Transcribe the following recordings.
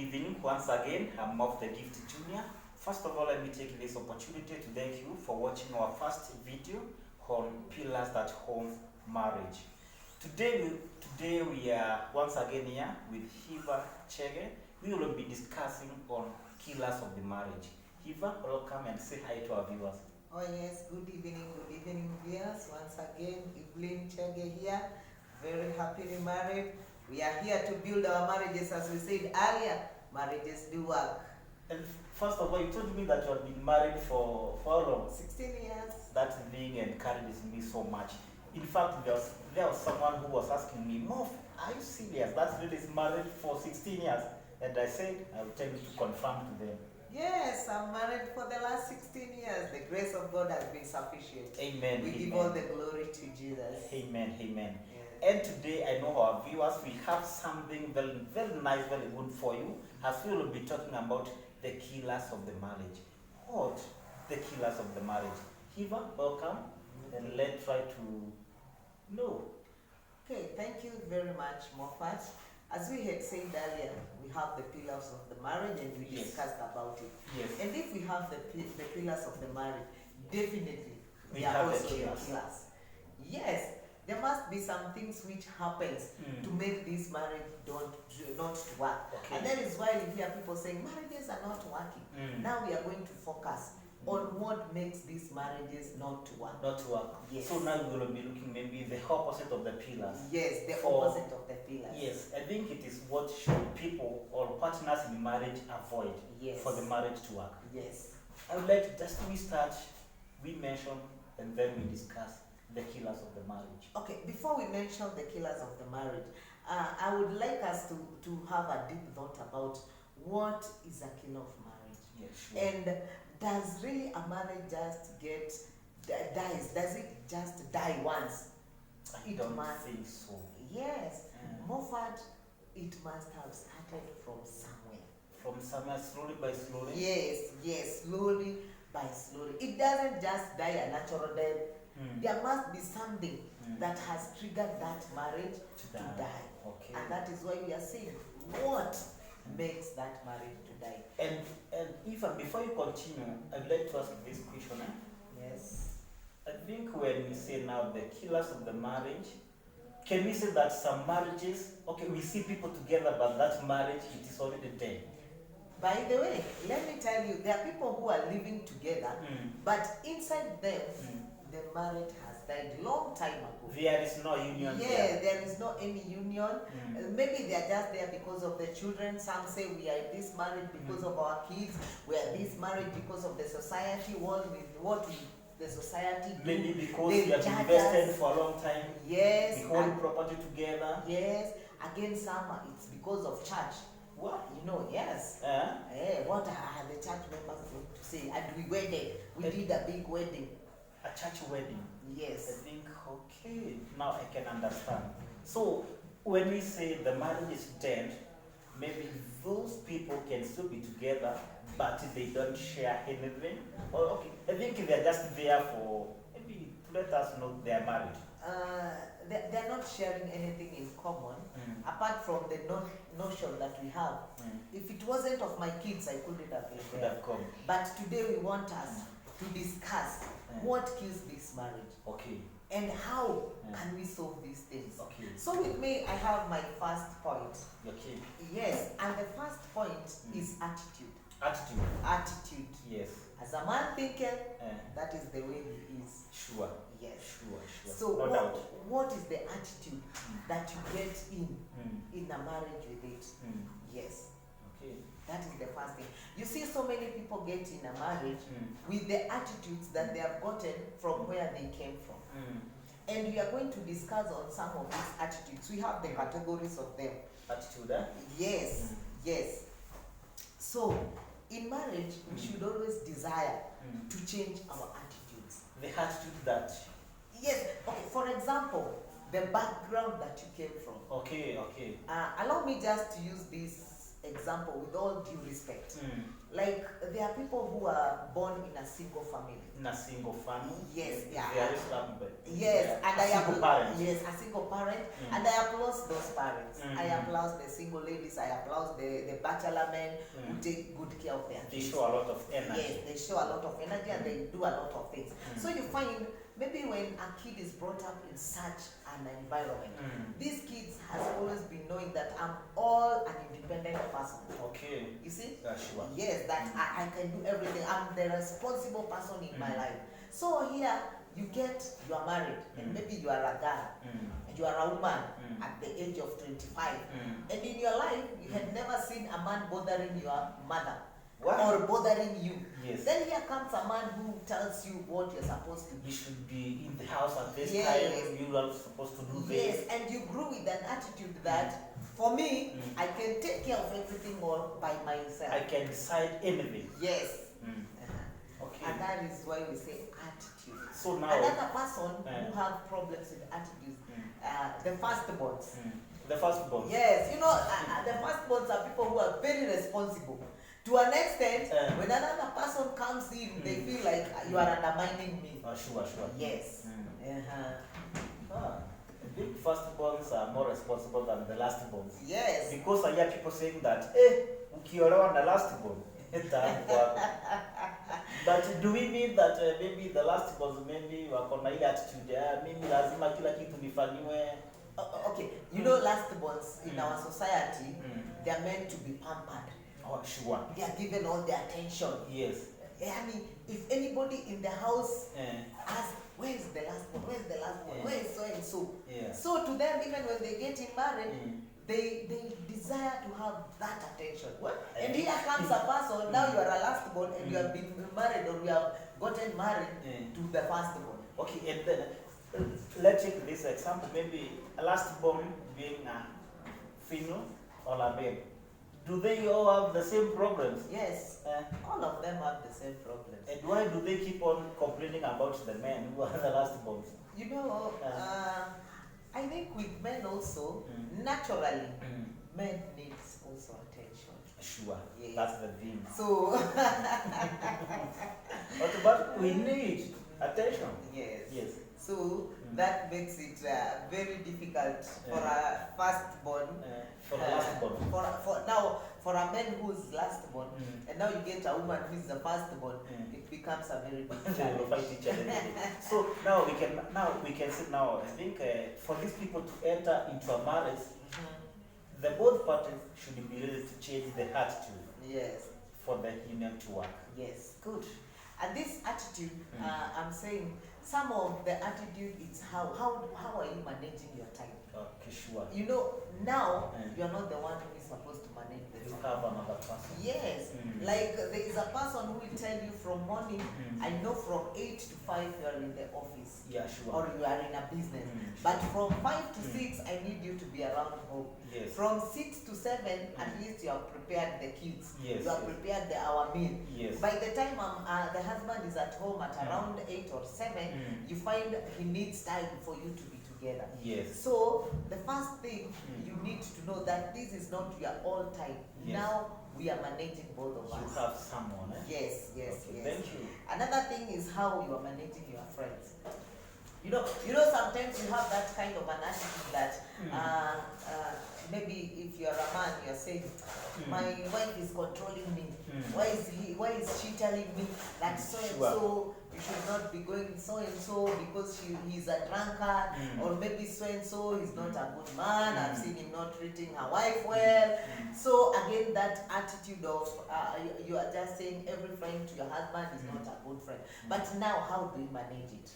evening once again. I'm of the Gift Junior. First of all, let me take this opportunity to thank you for watching our first video on pillars that hold marriage. Today we are once again here with Eve Chege. We will be discussing on killers of the marriage. Eve, welcome and say hi to our viewers. Oh yes, good evening viewers. Once again, Eve Chege here. Very happily married. We are here to build our marriages, as we said earlier. Marriages do work. And first of all, you told me that you have been married for how long? 16 years. That thing encourages me so much. In fact, there was someone who was asking me, Mof, are you serious? That lady is married for 16 years. And I said, I will tell you to confirm to them. Yes, I'm married for the last 16 years. The grace of God has been sufficient. Amen. We give all the glory to Jesus. Amen. Amen. Yes. And today, I know our viewers, we have something very, very nice, very good for you, as we will be talking about the killers of the marriage. What? The killers of the marriage. Eva, welcome, and let's try to know. Okay, thank you very much, Moffat. As we had said earlier, we have the pillars of the marriage, and we Yes. discussed about it. Yes. And if we have the pillars of the marriage, definitely We there have are the also the killers. killers. Yes, there must be some things which happens to make this marriage not to work. Okay. And that is why you hear people saying marriages are not working. Now we are going to focus on what makes these marriages not to work. Not to work. Yes. So now we will be looking maybe the opposite of the pillars. Yes, the For- opposite of the pillars. Yes, I think it is what should people or partners in marriage avoid Yes. for the marriage to work. Yes. I would like to just we start, we mention, and then we discuss the killers of the marriage. Okay, before we mention the killers of the marriage, I would like us to have a deep thought about what is a killer of marriage. Yes, sure. And does really a marriage just dies? Does it just die once? I it don't must- think so. Yes. Mm. Moffat, it must have started from somewhere. From somewhere, slowly by slowly. Yes, slowly by slowly. It doesn't just die a natural death. Mm. There must be something Mm. that has triggered that marriage To to die. die. Okay. And that is why we are saying what makes that marriage to die. And even before you continue, I'd like to ask this question. Yes. I think when we say now the killers of the marriage, can we say that some marriages, okay, we see people together, but that marriage it is already dead. By the way, let me tell you, there are people who are living together, but inside them, the marriage has died long time ago. There is no union Yeah, there is no any union. Mm. Maybe they are just there because of the children. Some say we are in this marriage because of our kids. We are this marriage because of the society. What the society do. Maybe because They we have judge invested us. for a long time, Yes. we hold property together. Yes. Again, some it's because of church. What? Yes. Eh? What are the church members going to say? And we wedded. We did a big wedding. A church wedding. Yes. I think, okay, now I can understand. So, when we say the marriage is dead, maybe those people can still be together, but they don't share anything. Or, okay, I think they're just there for, maybe to let us know they're married. They're not sharing anything in common, apart from the notion that we have. If it wasn't of my kids, I couldn't have been Could there. have come. But today we want us to discuss what kills this marriage Okay, and how can we solve these things. okay, So with me, I have my first point. okay. Yes, and the first point is attitude. Attitude. Attitude. Yes. As a man thinketh, Eh, that is the way he is. sure. Yes. Sure. So No doubt. what is the attitude that you get Mm. in a marriage with it? Mm. Yes, Okay. that is the first thing. You see, so many people get in a marriage Mm. with the attitudes that they have gotten from where they came from. Mm. And we are going to discuss on some of these attitudes. We have the categories of them. Attitude, eh? Yes, yes. So, in marriage, we should always desire to change our attitudes. The attitude that, Yes, okay, for example, the background that you came from. okay. Allow me just to use this example with all due respect. Like there are people who are born in a single family. In a single family? Yes, They are Islam, but yes, and a single parent. Yes, a single parent, and I applaud those parents. I applaud the single ladies. I applaud the bachelor men who take good care of their kids. They show a lot of energy. Yes, they show a lot of energy and they do a lot of things. So you find maybe when a kid is brought up in such an environment, these kids has always been knowing that I'm all an independent person. Okay. You see? Sure. Yes, that I can do everything. I'm the responsible person in my life. So here you are married and maybe you are a girl, you are a woman at the age of 25, and in your life you had never seen a man bothering your mother. What? Or bothering you. Yes. Then here comes a man who tells you what you're supposed to do. You should be in the house at this time. You are supposed to do this. Yes, and you grew with an attitude that for me, I can take care of everything all by myself. I can decide anything. Yes. Okay. And that is why we say attitude. So now another person who have problems with attitudes, the firstborns. The firstborn. Yes, you know, the firstborns are people who are very responsible. To an extent, when another person comes in, they feel like you are undermining me. Sure. Yes. I think firstborns are more responsible than the lastborns. Yes. Because I hear people saying that, ukiolewa na lastborn. But do we mean that maybe the lastborns maybe wako na ile attitude mimi lazima kila kitu nifanyiwe? Okay, you know lastborns in our society, they are meant to be pampered. Oh, sure. They are given all the attention. Yes. I mean, if anybody in the house asks, where is the last one? Where is the last one? Where is so and so? Yeah. So to them, even when they get married, they desire to have that attention. And here comes a person, now you are a last born and you have been married or you have gotten married to the first born. Okay, and then let's take this example, maybe a last born being a female or a babe. Do they all have the same problems? Yes, all of them have the same problems. And why do they keep on complaining about the men who are the last born? You know, I think with men also, naturally, men need also attention. Sure, yes. That's the thing. So, but we need attention. Yes. So that makes it very difficult for a firstborn. For a lastborn. For a man who's lastborn, and now you get a woman who is the firstborn, it becomes a very big challenge. So now we can say now. I think for these people to enter into a marriage, the both parties should be ready to change the attitude. Yes. For the union to work. Yes, good. And this attitude, I'm saying, some of the attitude is how are you managing your time? Okay, sure. You know, now you are not the one who is supposed to manage the You time. have another person. Yes, like there is a person who will tell you from morning, I know from 8 to 5 you are in the office. Yeah, sure. Or you are in a business. But from 5 to 6, I need you to be around home. Yes. From 6 to 7, at least you have prepared the kids. Yes. You have prepared our meal. Yes. By the time the husband is at home at around 8 or 7, you find he needs time for you to be together. Yes. So the first thing you need to know that this is not your all time. Yes. Now we are managing both of us. You have someone. Yes. Okay, thank you. Another thing is how you are managing your friends. You know, sometimes you have that kind of an attitude that maybe if you're a man, you're saying, my wife is controlling me. Why is she telling me that so and so you should not be going so and so because he's a drunkard, or maybe so and so he's not a good man. I've seen him not treating her wife well. So again, that attitude of you are just saying every friend to your husband is not a good friend. But now, how do we manage it?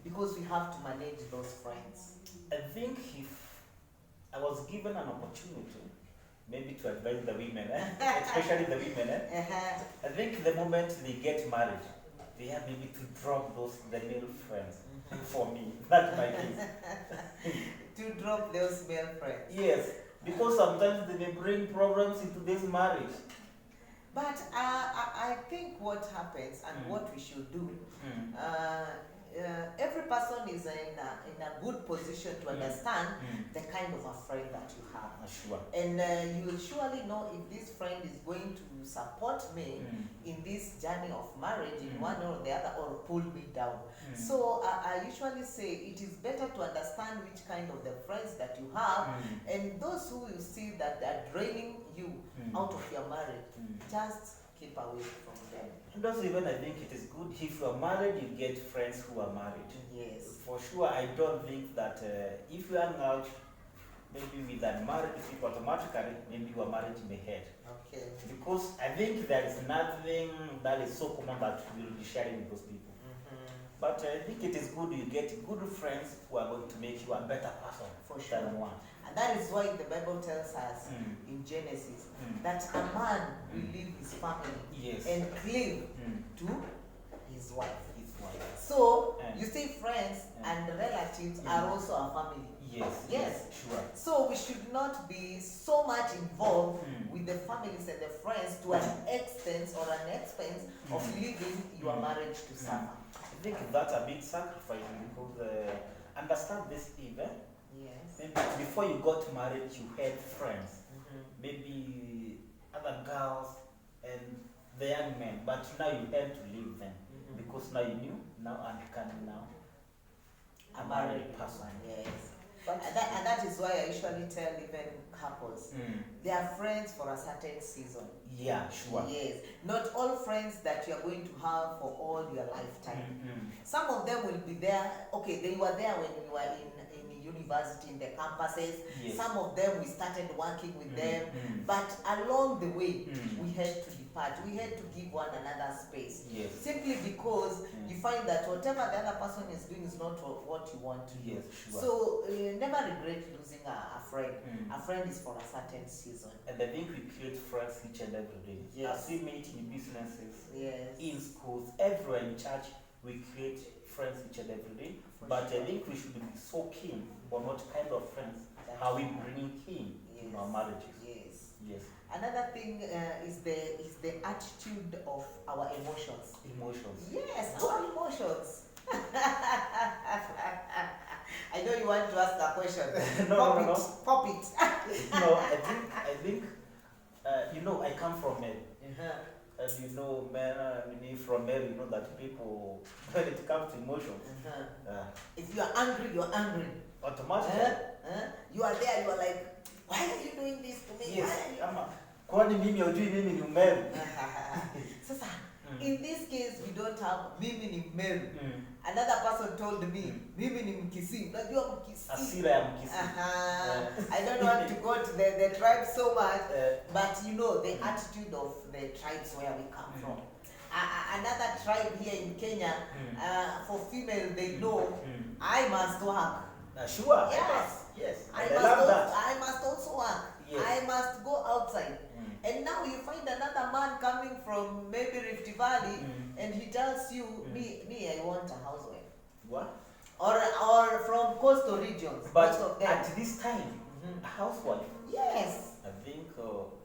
Because we have to manage those friends. I think if I was given an opportunity, maybe to advise the women, especially the women, I think the moment they get married, they have maybe to drop the male friends. For me, that's my case. To drop those male friends. Yes, because sometimes they may bring problems into this marriage. But I think what happens and what we should do, every person is in a good position to understand the kind of a friend that you have. Sure. And you will surely know if this friend is going to support me in this journey of marriage in one or the other, or pull me down. So I usually say it is better to understand which kind of the friends that you have, and those who you see that are draining you out of your marriage, just keep away from them. And also, even I think it is good if you are married, you get friends who are married. Yes. For sure, I don't think that if you hang out maybe with unmarried people, automatically maybe your marriage may head. Okay. Because I think there is nothing that is so common that you will be sharing with those people. But I think it is good you get good friends who are going to make you a better person for sure. than one. And that is why the Bible tells us in Genesis that a man will leave his family and cleave to his wife. So you see, friends and relatives are also a family. Yes. Sure. So we should not be so much involved with the families and the friends to an extent or an expense of leaving your marriage to suffer. I think that's a big sacrifice because understand this, Eve. Yes. Maybe before you got married, you had friends, maybe other girls and the young men, but now you had to leave them because now you knew, now I'm becoming now a married person. Yes. And that is why I usually tell even couples, they are friends for a certain season. Yeah, sure. Yes. Not all friends that you are going to have for all your lifetime. Some of them will be there. Okay, they were there when you were in university, in the campuses. Yes. Some of them we started working with them, but along the way we had to depart. We had to give one another space. Yes. Simply because you find that whatever the other person is doing is not what you want to do. Yes, sure. So never regret losing a friend. A friend is for a certain season. And I think we create friends each and every day. Yes. As we meet in businesses, yes, in schools, everywhere in church, we create friends each and every day. But I think we should be so keen on what kind of friends are we bringing in our marriages. Yes. Another thing is the attitude of our emotions. Yes, our emotions. I know you want to ask a question. No. Pop it. No, I think I come from Mary. And Mary, from Mary, you know that people, when it comes to emotions, if you are angry, you're angry. Automatically. You are there, you are like, why are you doing this to me? Yes. Kwani mimi hujui mimi ni Mary. Sasa, in this case, we don't have mimi ni Mary. Another person told me, mimi ni Mkisi. Unajua Mkisi? Asira ya Mkisi. I don't want to go to the tribe so much, but you know the attitude of the tribes where we come from. Another tribe here in Kenya, for female, they know I must work. Sure. Yes. I must also work. Yes. I must go outside. And now you find another man coming from maybe Rift Valley, and he tells you, me, I want a housewife. What? Or from coastal regions. But at this time, a housewife. Yes. I think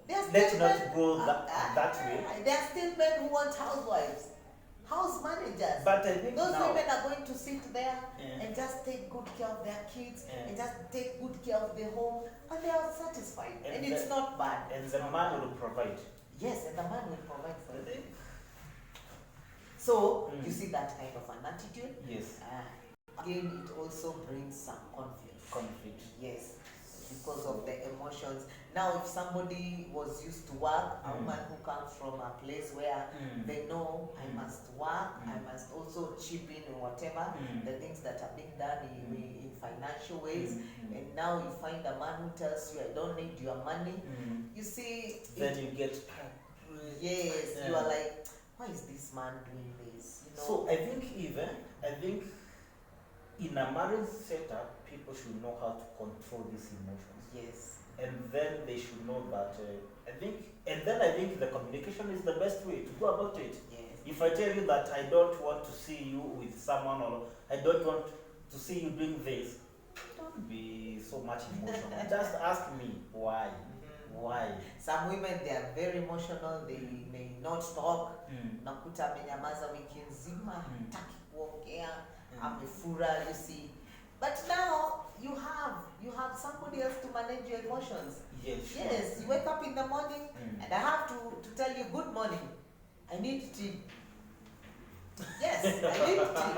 let's not go that way. There are still men who want housewives, house managers. But I think those now, women are going to sit there and just take good care of their kids and just take good care of the home, and they are satisfied. And it's not bad. And the man will provide. Yes, and the man will provide for them. So you see that kind of an attitude. Yes. Again, it also brings some conflict. Yes, because of the emotions. Now, if somebody was used to work, a woman who comes from a place where they know I must work, I must also chip in whatever the things that are being done in financial ways, and now you find a man who tells you, I don't need your money. You see, then you get. Yes, you are like, why is this man doing this? You know? So I think in a marriage setup, people should know how to control these emotions. Yes. And then they should know that I think the communication is the best way to go about it. Yes. If I tell you that I don't want to see you with someone, or I don't want to see you doing this, don't be so much emotional. Just ask me why. Why? Some women, they are very emotional, they may not talk. Nakuta amenyamaza wiki nzima, hataki kuongea. amefura, you see. But now you have somebody else to manage your emotions. Yes. Yes, you wake up in the morning and I have to tell you good morning. I need tea. Yes, I need tea.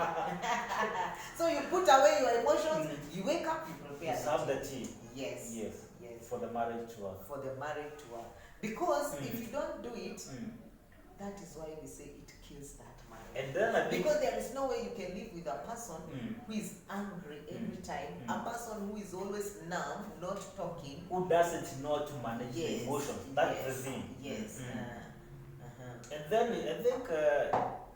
So you put away your emotions, you wake up, you prepare. You have the tea. Yes. Yes. Yes. For the marriage to work. For the marriage to work. Because if you don't do it, that is why we say it kills that marriage. And then I think because there is no way you can live with a person who is angry every time, a person who is always numb, not talking. Who doesn't know to manage the emotions. That's the thing. Yes. And then I think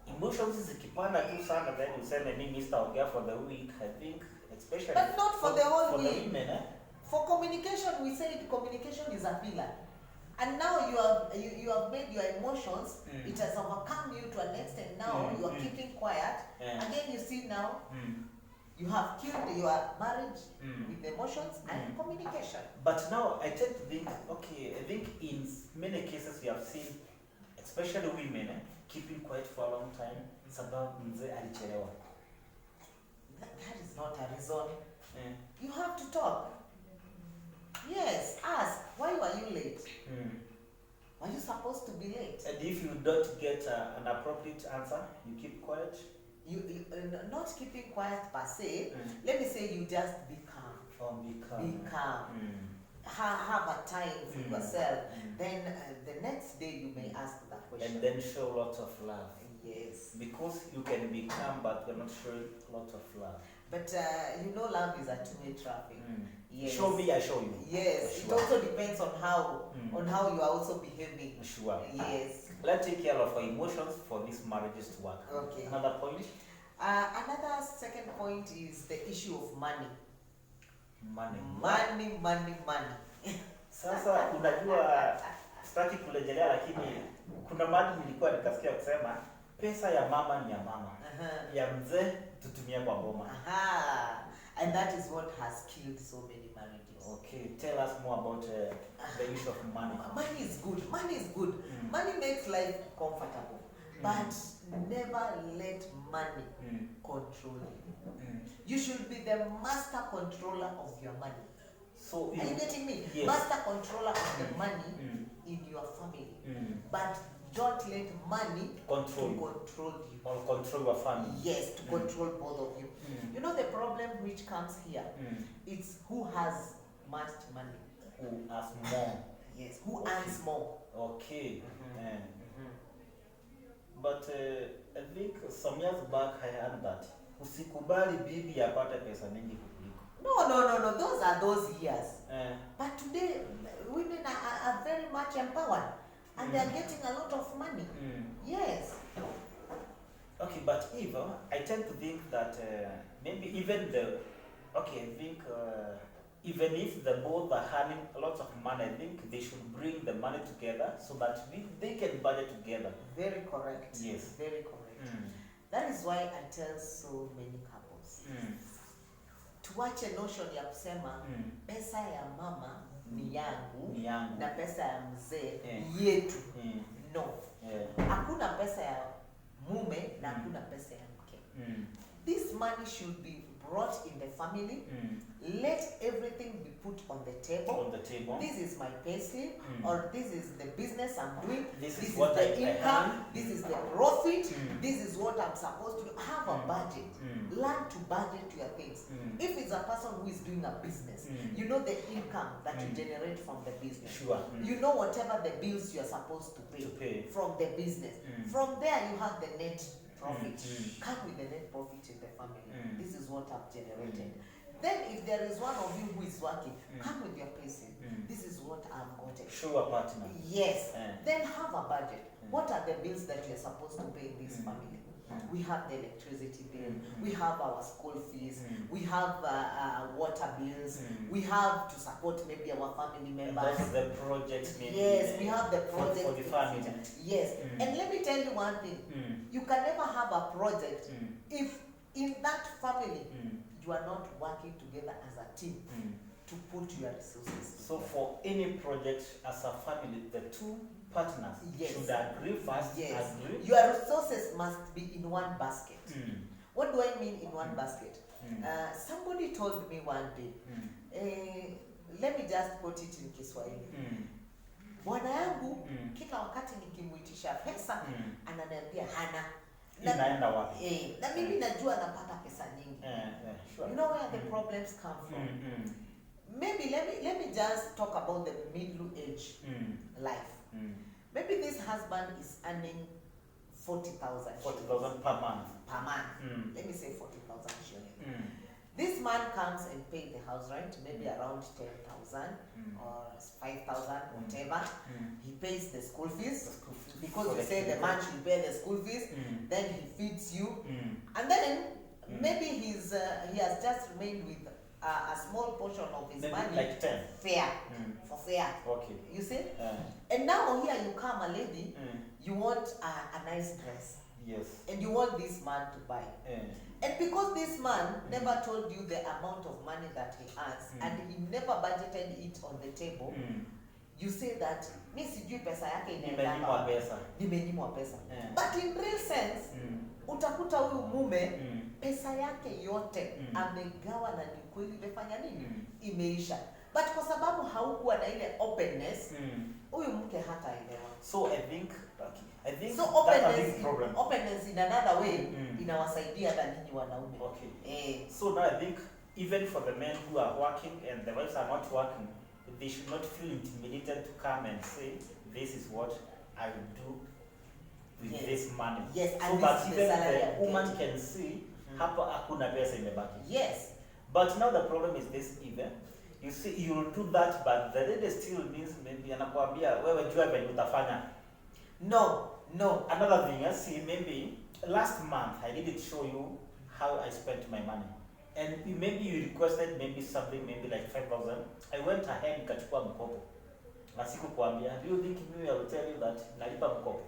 emotions zikipanda tu sana, then you say maybe Mr. Ogea for the week, I think, especially. But not for the whole week. For the women, For communication, we said communication is a pillar. And now you have made your emotions, it has overcome you to an extent. Now you are keeping quiet. Again, you see now, you have killed your marriage with emotions and communication. But now I tend to think, okay, I think in many cases we have seen, especially women, keeping quiet for a long time. It's about mzee alichelewa. That is not a reason. You have to talk. Yes, ask, why were you late? Were you supposed to be late? And if you don't get an appropriate answer, you keep quiet? You not keeping quiet per se. Let me say you just be calm. Oh, be calm. Be calm. Have a time for yourself. Then the next day you may ask that question. And then show lots of love. Yes. Because you can be calm, but you're not showing lots of love. But love is a two-way traffic. Yes. Show me, I show you. Yes. Sure. It also depends on how you are also behaving. Sure. Yes. Let's take care of our emotions for these marriages to work. Okay. Another point? Another second point is the issue of money. Money. Sasa unajua sitaki kurejelea, lakini kuna mahali nilikuwa nikasikia kusema pesa ya mama ni ya mama. Ya mzee tutumie kwa ngoma. And that is what has killed so many marriages. Okay, tell us more about the issue of money. Money is good. Money is good. Money makes life comfortable. But never let money control you. You should be the master controller of your money. So are you getting me? Yes. Master controller of the money in your family. But don't let money control you. Or control your family. Yes, to control both of you. You know the problem which comes here? It's who has much money. Who has more. Yes, who earns more. Okay. But I think some years back I heard that usikubali bibi apate pesa mingi kukuliko. No. Those are those years. But today, women are very much empowered. And they are getting a lot of money. Yes. Okay, but Eve, I tend to think that maybe even even if the both are having a lot of money, I think they should bring the money together so that they can budget together. Very correct. Yes. Very correct. That is why I tell so many couples. Tuache notion ya kusema pesa ya mama ni yangu na pesa ya mzee yetu. No. Hakuna pesa ya mume na hakuna pesa ya mke. This money should be brought in the family. Let everything be put on the table. This is my payslip, or this is the business I'm doing. This is what the income. This is the profit. This is what I'm supposed to do. Have a budget. Learn to budget your things. If it's a person who is doing a business, you know the income that you generate from the business. Sure. You know whatever the bills you're supposed to pay from the business. From there you have the net profit. Come with the net profit in the family. This is what I've generated. Then if there is one of you who is working, come with your payslip. This is what I've gotten. Show a partner. Yes. Then have a budget. What are the bills that you're supposed to pay in this family? We have the electricity bill. We have our school fees. We have water bills. We have to support maybe our family members. That's the project. Maybe, yes, we have the project for the family. Yes. And let me tell you one thing. You can never have a project if in that family you are not working together as a team to put your resources together. So for any project as a family, the two partners should agree first. Yes. Agree. Your resources must be in one basket. What do I mean in one basket? Somebody told me one day, let me just put it in Kiswahili. Bwana yangu kila wakati nikimuitisha pesa ananiambia hana. Inaenda wapi? Na mimi najua anapata pesa nyingi. Sure. You know where the problems come from? Maybe let me just talk about the middle age life. Maybe this husband is earning 40,000. 40,000 per month. Per month. Let me say 40,000 shillings. This man comes and pays the house rent, maybe around 10,000 or 5,000, whatever. He pays the school fees because you say the man should pay the school fees. Then he feeds you, and then maybe he has just remained with a small portion of his maybe money, like 10 fare for fare. Okay. You see, and now here you come, a lady, you want a nice dress. Yes. And you want this man to buy. And because this man never told you the amount of money that he earns, and he never budgeted it on the table, you say that mi sijui pesa yake inaendanga nimenyimwa pesa. But in real sense, utakuta huyu mume pesa yake yote amegawa na ni kweli imefanya nini? Imeisha. But kwa sababu haukuwa na ile openness, huyu mke hataelewa. So I think so openness in another way inawasaidia hata ninyi wanaume. Okay. So now I think even for the men who are working and the wives are not working, they should not feel intimidated to come and say, this is what I will do with this money. Yes, so that even the woman can see hapa hakuna pesa imebaki. Yes. But now the problem is this, even you see you will do that, but the lady still means maybe anakuambia wewe jua venye utafanya. No. Another thing, I see, maybe last month I didn't show you how I spent my money, and maybe you requested maybe something, maybe like 5,000. I went ahead nikachukua mkopo. Na sikukuambia. Do you think maybe I will tell you that nalipa mkopo?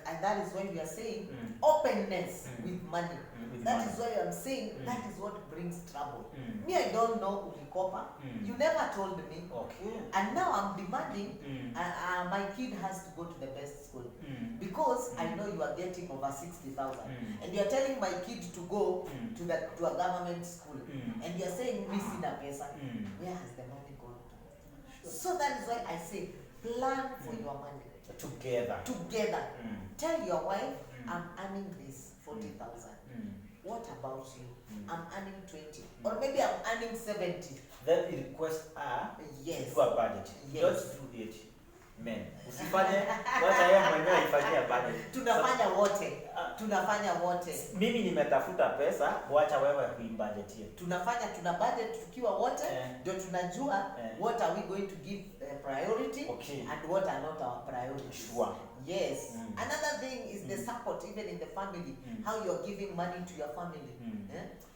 And that is why we are saying openness with money. That is why I'm saying that is what brings trouble. Me, I don't know ulikopa. You never told me. Okay. And now I'm demanding my kid has to go to the best school. Because I know you are getting over 60,000. And you are telling my kid to go to a government school. And you are saying, me sina pesa. Where has the money gone to? So that is why I say, plan for your money. Together. Tell your wife, I'm earning this 40,000. What about you? I'm earning 20. Or maybe I'm earning 70. Then the request are yes. to a budget. Yes. Just do it. Men. Usifanye wacha yeye mwenyewe ifanyie budget. Tunafanya wote. Mimi nimetafuta pesa, wacha wewe kuibudgetie. Tuna budget tukiwa wote, ndio tunajua what are we going to give priority and what are not our priorities. Sure. Yes. Another thing is the support even in the family. How you are giving money to your family.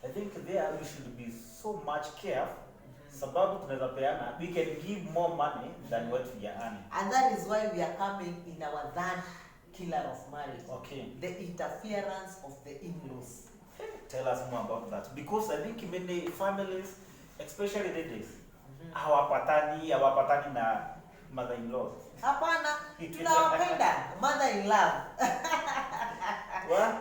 I think there we should be so much careful. Sababu tunaweza peana, we can give more money than what we are earning. And that is why we are coming in our third killer of marriage. Okay. The interference of the in-laws. Tell us more about that. Because I think many families, especially ladies, hawapatani na mother-in-law. Hapana, tunawapenda mother-in-law.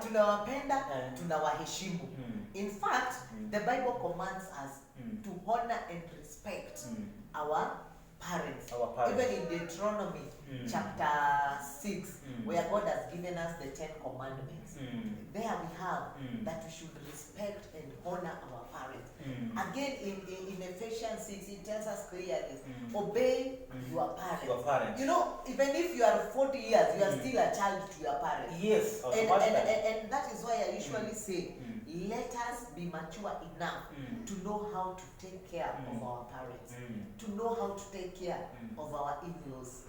Tunawapenda, tunawaheshimu. In fact, the Bible commands us to honor and respect our parents. Even in Deuteronomy chapter 6, where God has given us the 10 commandments, there we have that we should respect and honor our parents. Again, in Ephesians 6, it tells us clearly, obey your parents. You know, even if you are 40 years, you are still a child to your parents. Yes. And that is why I usually say, let us be mature enough to know how to take care of our parents, to know how to take care of our in-laws.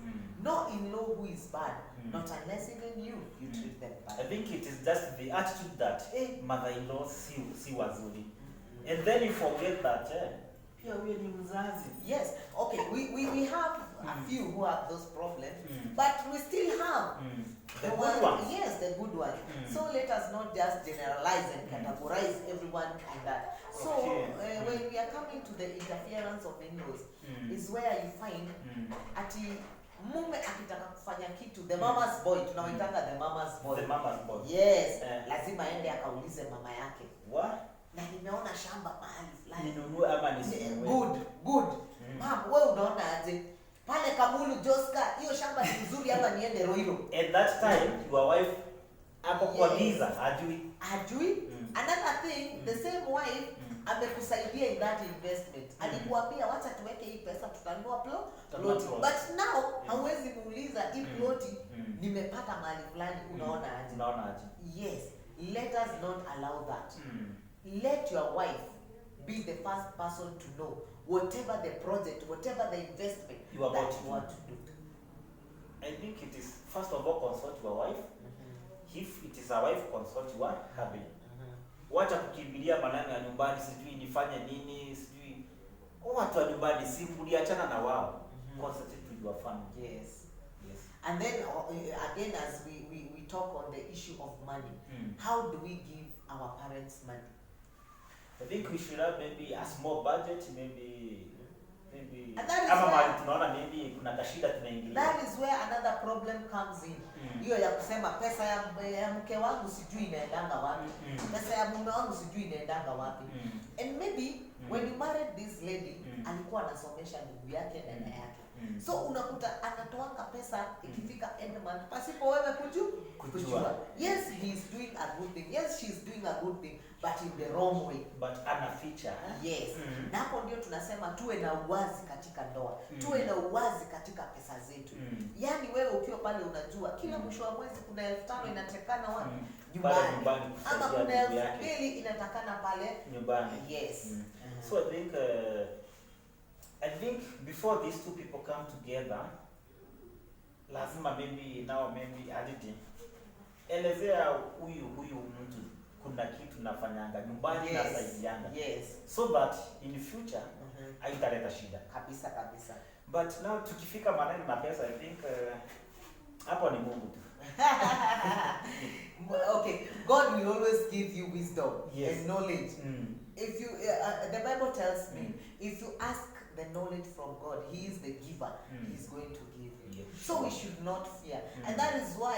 No in-law who is bad, not unless even you treat them bad. I think it is just the attitude that mother-in-law si wazuri. And then you forget that pia wewe ni mzazi. Yes, okay, we have a few who have those problems, but we still have the good ones. Yes, the good ones. So let us not just generalize and categorize everyone like that. So when we are coming to the interference of in-laws, is where you find ati mume akitaka kufanya kitu, the mama's boy, tunawaitanga the mama's boy. The mama's boy. Yes, lazima aende akaulize mama yake. What? Na nimeona shamba mahali fulani. Ninunue ama nisinunue? Good. Mama, wewe unaona aje? Pale Kamulu Joska, hiyo shamba ni nzuri ama niende Roiro? At that time, your wife ako kwa giza, hajui. Another thing, the same wife amekusaidia in that investment. Alikuambia wacha tuweke hii pesa tutanunua plot. But now hauwezi muuliza hii plot nimepata mahali fulani, unaona aje? Yes, let us not allow that. Let your wife be the first person to know whatever the project, whatever the investment you want to do. I think it is first of all consult your wife. If it is a wife, consult your husband. Wacha kukimbilia maneno ya nyumbani, sijui nifanye nini, sijui watu wa nyumbani, si mliachana na wao. Concentrate with your family. Yes. And then again, as we talk on the issue of money, how do we give our parents money? I think we should have maybe a small budget, maybe ama mali tunaona maybe kuna kashida tunaingilia. That is where another problem comes in. Hiyo ya kusema pesa ya mke wangu sijui inaendanga wapi. Pesa ya mume wangu sijui inaendanga wapi. And maybe when you married this lady, alikuwa anasomesha ndugu yake na dada yake. So unakuta anatoanga pesa ikifika end month pasipo wewe kujua. Yes, he is doing a good thing. Yes, she is doing a good thing, but in the wrong way. But ana feature. Yes. Na hapo ndio tunasema tuwe na uwazi katika ndoa. Tuwe na uwazi katika pesa zetu. Yaani wewe ukiwa pale unajua kila mwisho wa mwezi kuna 5,000 inatakana wapi? Nyumbani. Ama kuna 2,000 inatakana pale nyumbani. Yes. So I think before these two people come together, lazima maybe aditi elezea huyu mtu kuna kitu nafanyanga nyumbani na saidianga. Yes. So that in the future haitaleta shida. Kabisa. But now tukifika maneno na pesa, I think hapo ni Mungu tu. Okay, God will always give you wisdom and knowledge. If you the Bible tells me, if you ask the knowledge from God, He is the giver. He's going to give you. So we should not fear. And that is why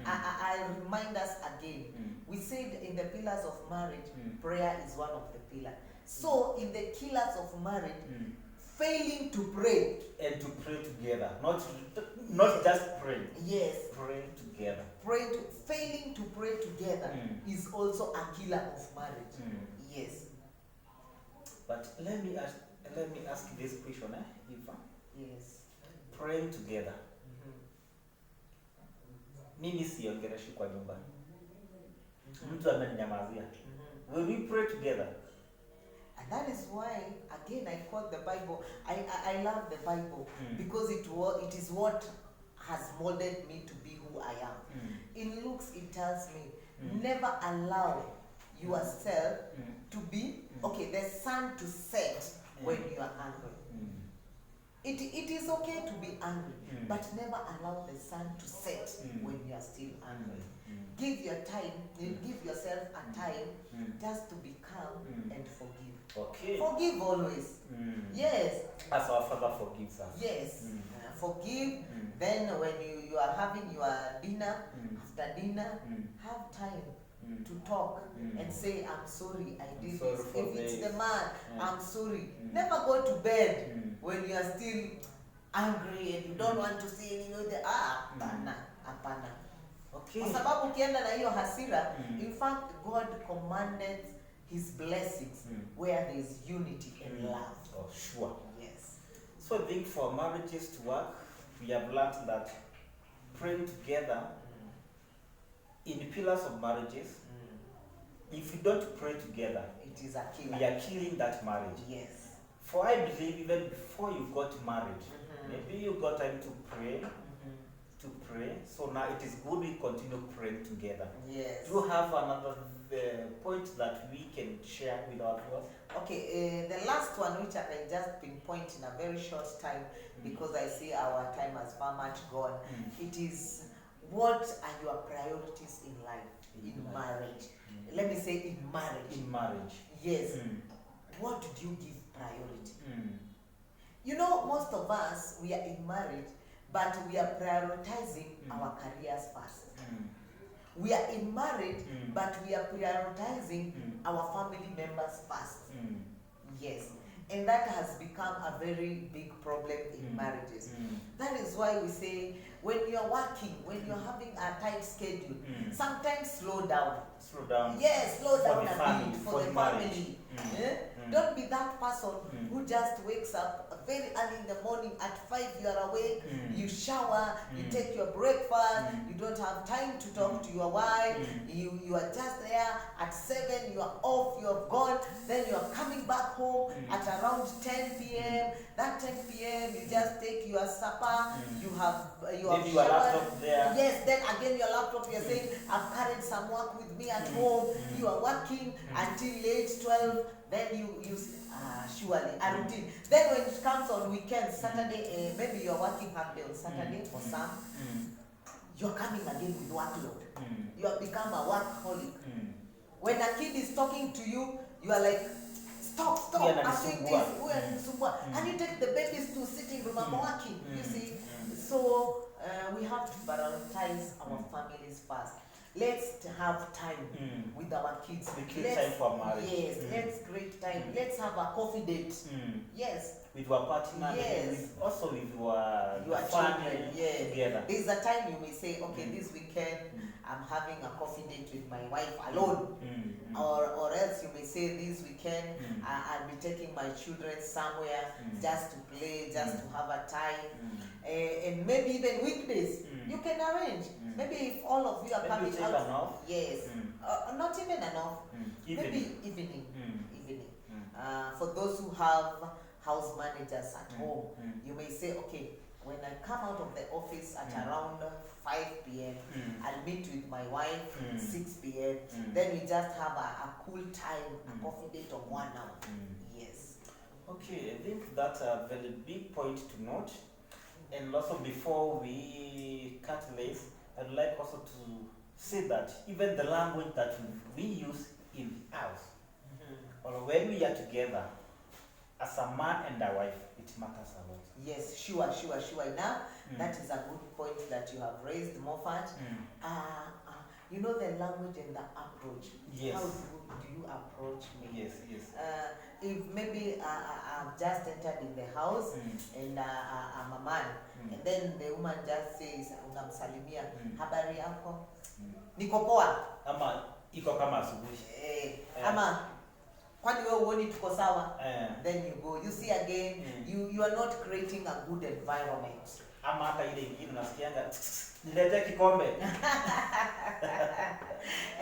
I remind us again. We said in the pillars of marriage, prayer is one of the pillars. So in the pillars of marriage, failing to pray and to pray together, not just pray. Yes, pray together. Failing to pray together is also a killer of marriage. Yes. But let me ask this question, Eva. Yes. Praying together. Mimi siongeleshi kwa nyumbani. Mtu ameninyamazia. Will we pray together? And that is why, again, I quote the Bible. I love the Bible because it is what has molded me to be who I am. In Luke, it tells me, never allow yourself to be, the sun to set when you are angry. It is okay to be angry, but never allow the sun to set when you are still angry. Give yourself a time just to be calm and forgive. Okay. Forgive always. Yes. As our Father forgives us. Yes. Forgive. Then when you are having your dinner, after dinner, have time to talk and say, I'm sorry, I did this. If it's the man, I'm sorry. Never go to bed when you are still angry and you don't want to say, apana. Okay. Kwa sababu ukienda na hiyo hasira, in fact, God commanded His blessings where there is unity and love. Oh, sure. Yes. So I think for marriages to work, we have learned that praying together in the pillars of marriages, if you don't pray together, it is a killer. We are killing that marriage. Yes. For I believe even before you got married, maybe you got time to pray. So now it is good we continue praying together. Yes. Do you have another point that we can share with our viewers? Okay, the last one which I can just pinpoint in a very short time because I see our time has far much gone. It is, what are your priorities in life, in marriage? Let me say in marriage. In marriage. Yes. What do you give priority? You know, most of us, we are in marriage, but we are prioritizing our careers first. We are in marriage, but we are prioritizing our family members first. Yes. And that has become a very big problem in marriages. That is why we say, when you're working, when you're having a tight schedule, sometimes slow down. Slow down. Yes, slow down a family, bit for the family. Don't be that person who just wakes up very early in the morning. At 5 you are awake, you shower, you take your breakfast, you don't have time to talk to your wife, you are just there. At 7 you are off, you have gone, then you are coming back home at around 10 p.m. That 10 p.m. you just take your supper, you have Maybe your laptop there. Yes, then again your laptop, you're saying, I've carried some work with me at home. You are working until late 12, then you surely a routine. Then when it comes on weekends, Saturday, maybe you're working half day on Saturday for some, you're coming again with workload. You have become a workaholic. When a kid is talking to you, you are like, stop, I'm doing this, and you take the babies to sitting room, I'm working, you see. So we have to prioritize our families first. Let's have time with our kids. Let's time for marriage. Yes, let's create time. Let's have a coffee date. Yes. With your partner, yes. Also with your family, yes. Together. There's a time you may say, okay, this weekend I'm having a coffee date with my wife alone. Or else you may say, this weekend I'll be taking my children somewhere just to play, just to have a time. And maybe even weekdays, you can arrange. Maybe if all of you are coming out. Enough. Yes. Not even enough. Maybe evening. For those who have house managers at home, you may say, okay, when I come out of the office at around 5 p.m., I'll meet with my wife 6 p.m. Then we just have a cool time, a coffee date of 1 hour. Yes. Okay, I think that's a very big point to note. And also, before we cut this, I'd like also to say that even the language that we use in the house, or when we are together, as a man and a wife, it matters a lot. Yes, sure. Now, that is a good point that you have raised, Moffat. You know the language and the approach. Yes. How do you approach me? Yes. If maybe I've just entered in the house and I'm a man, and then the woman just says, unamsalimia, habari yako? Niko poa. Ama iko kama asubuhi. Ama kwani wewe uoni tuko sawa? Then you go. You see again, you are not creating a good environment. Ama hata ile ingine unasikianga nilete kikombe.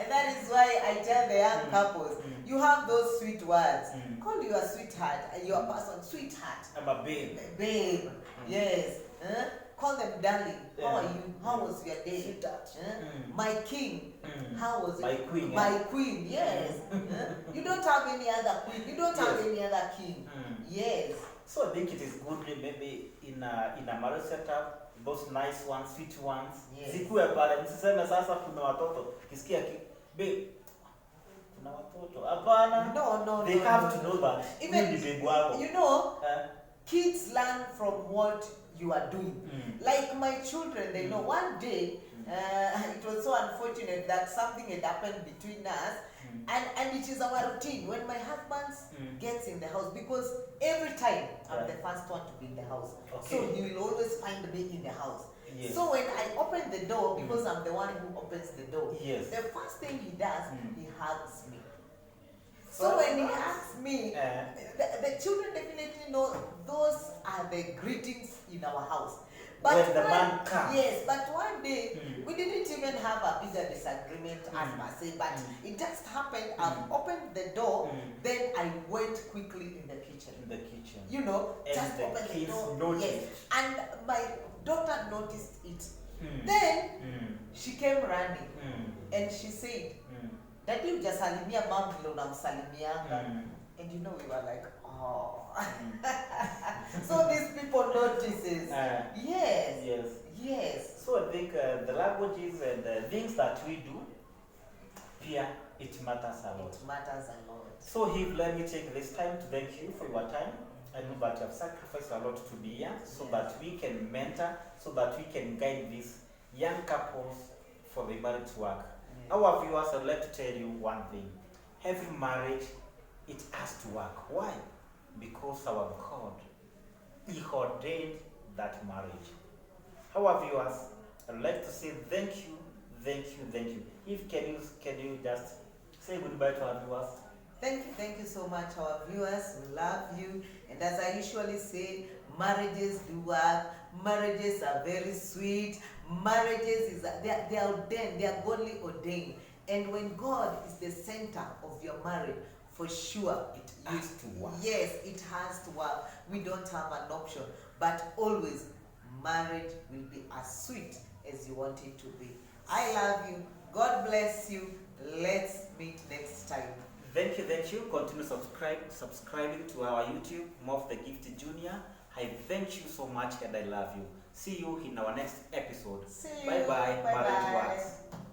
And that is why I tell the young couples, you have those sweet words. Call your sweetheart, your person sweetheart. I'm a babe. Babe, yes. Call them darling. How are you? How was your day? My king. How was it? My queen. My queen, yes. You don't have any other queen. You don't have any other king. Yes. So I think it is good maybe in a marriage setup, those nice ones, sweet ones. Yes. Zikuwe pale, msiseme sasa kuna watoto. Kisikia babe, kuna watoto. Hapana. No. They have to know that. Even you know, kids learn from what you are doing. Like my children, they know one day, it was so unfortunate that something had happened between us, and it is our routine when my husband gets in the house, because every time I'm the first one to be in the house. Okay. So he will always find me in the house. Yes. So when I open the door, because I'm the one who opens the door, yes. the first thing he does, he hugs me. So when he hugs me, the children definitely know those are the greetings in our house. But when the man comes. Yes, but one day, we didn't even have a bigger disagreement as per se, but it just happened. I've opened the door, then I went quickly in the kitchen. You know, and just the open the door. Noticed. Yes, and my daughter noticed it. Then she came running and she said, Daddy hujasalimia mom vile unamsalimianga. And you know, we were like, oh. So these people notices. Yes. So I think the languages and the things that we do here, it matters a lot. It matters a lot. So Eve, let me take this time to thank you for your time I know that you have sacrificed a lot to be here so Yes. that we can mentor, so that we can guide these young couples for the marriage to work. Yes. Our viewers, I'd like to tell you one thing. Every marriage, it has to work. Why? Because our God, He ordained that marriage. Our viewers, I'd like to say thank you, thank you, thank you. If can you just say goodbye to our viewers? Thank you so much, our viewers. We love you. And as I usually say, marriages do work. Marriages are very sweet. Marriages they are ordained, they are godly ordained. And when God is the center of your marriage, for sure It has to work. Yes, it has to work. We don't have an option. But always, marriage will be as sweet as you want it to be. I love you. God bless you. Let's meet next time. Thank you, thank you. Continue subscribing to our YouTube, More of the Gift Junior. I thank you so much and I love you. See you in our next episode. See you. Bye bye. Bye Marriage bye. works.